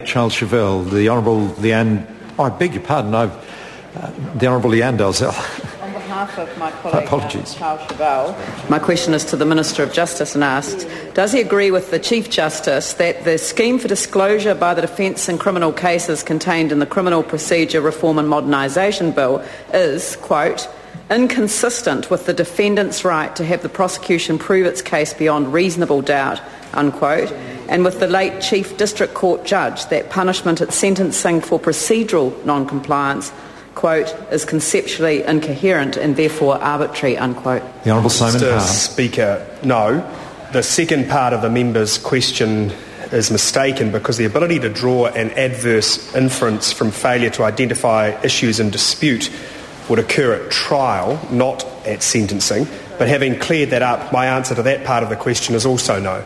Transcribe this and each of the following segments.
Chauvel, the Honourable Leanne... Oh, I beg your pardon, the Honourable Leanne Dalzell. On behalf of my colleague, Apologies. Chauvel, my question is to the Minister of Justice and asks, does he agree with the Chief Justice that the scheme for disclosure by the defence in criminal cases contained in the Criminal Procedure Reform and Modernisation Bill is, quote, inconsistent with the defendant's right to have the prosecution prove its case beyond reasonable doubt, unquote, and with the late Chief District Court judge that punishment at sentencing for procedural non-compliance, quote, is conceptually incoherent and therefore arbitrary, unquote. The Honourable Simon Mr. Power. Speaker, no. The second part of the member's question is mistaken because the ability to draw an adverse inference from failure to identify issues in dispute would occur at trial, not at sentencing. But having cleared that up, my answer to that part of the question is also no.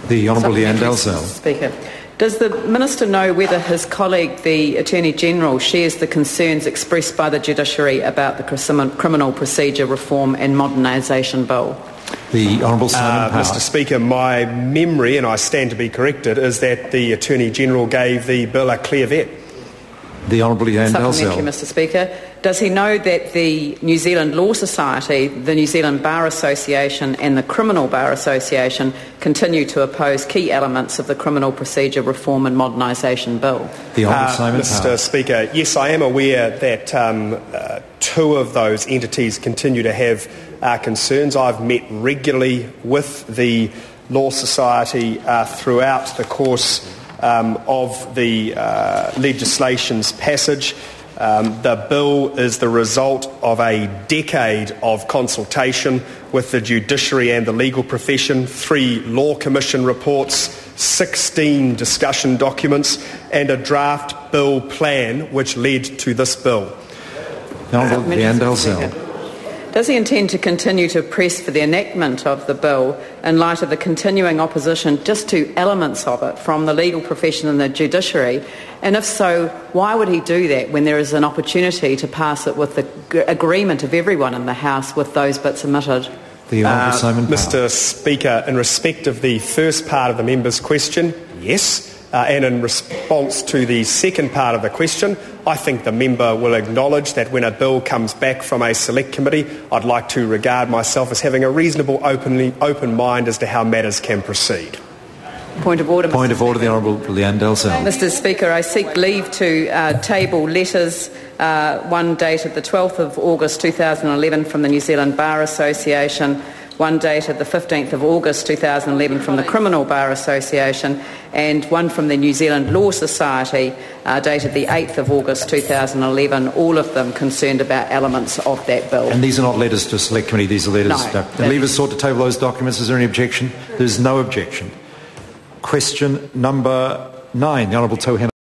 The Honourable Leanne Dalzell. Speaker, does the Minister know whether his colleague, the Attorney-General, shares the concerns expressed by the Judiciary about the Criminal Procedure Reform and Modernisation Bill? The Honourable Simon Power. Mr. Speaker, my memory, and I stand to be corrected, is that the Attorney-General gave the bill a clear vet. The Honourable Leanne Supplementary, Dalzell. Mr. Speaker. Does he know that the New Zealand Law Society, the New Zealand Bar Association and the Criminal Bar Association continue to oppose key elements of the Criminal Procedure Reform and Modernisation Bill? The Honourable Simon Mr. Power. Speaker, yes, I am aware that two of those entities continue to have concerns. I've met regularly with the Law Society throughout the course of the legislation's passage. The bill is the result of a decade of consultation with the judiciary and the legal profession, 3 Law Commission reports, 16 discussion documents and a draft bill plan which led to this bill. The Honourable Leanne Dalzell. Does he intend to continue to press for the enactment of the bill in light of the continuing opposition just to elements of it from the legal profession and the judiciary? And if so, why would he do that when there is an opportunity to pass it with the agreement of everyone in the House with those bits omitted? The Honourable Simon Power. Mr. Speaker, in respect of the first part of the member's question, yes. And in response to the second part of the question, I think the member will acknowledge that when a bill comes back from a select committee, I'd like to regard myself as having a reasonable open mind as to how matters can proceed. Point of order. Point of order, the Honourable Leanne Dalzell. Mr. Speaker, I seek leave to table letters, one dated the 12th of August 2011 from the New Zealand Bar Association, one dated the 15th of August 2011 from the Criminal Bar Association, and one from the New Zealand Law Society dated the 8th of August 2011, all of them concerned about elements of that bill. And these are not letters to a select committee, these are letters... No. The leavers sought to table those documents. Is there any objection? There is no objection. Question number 9, the Honourable Tohena.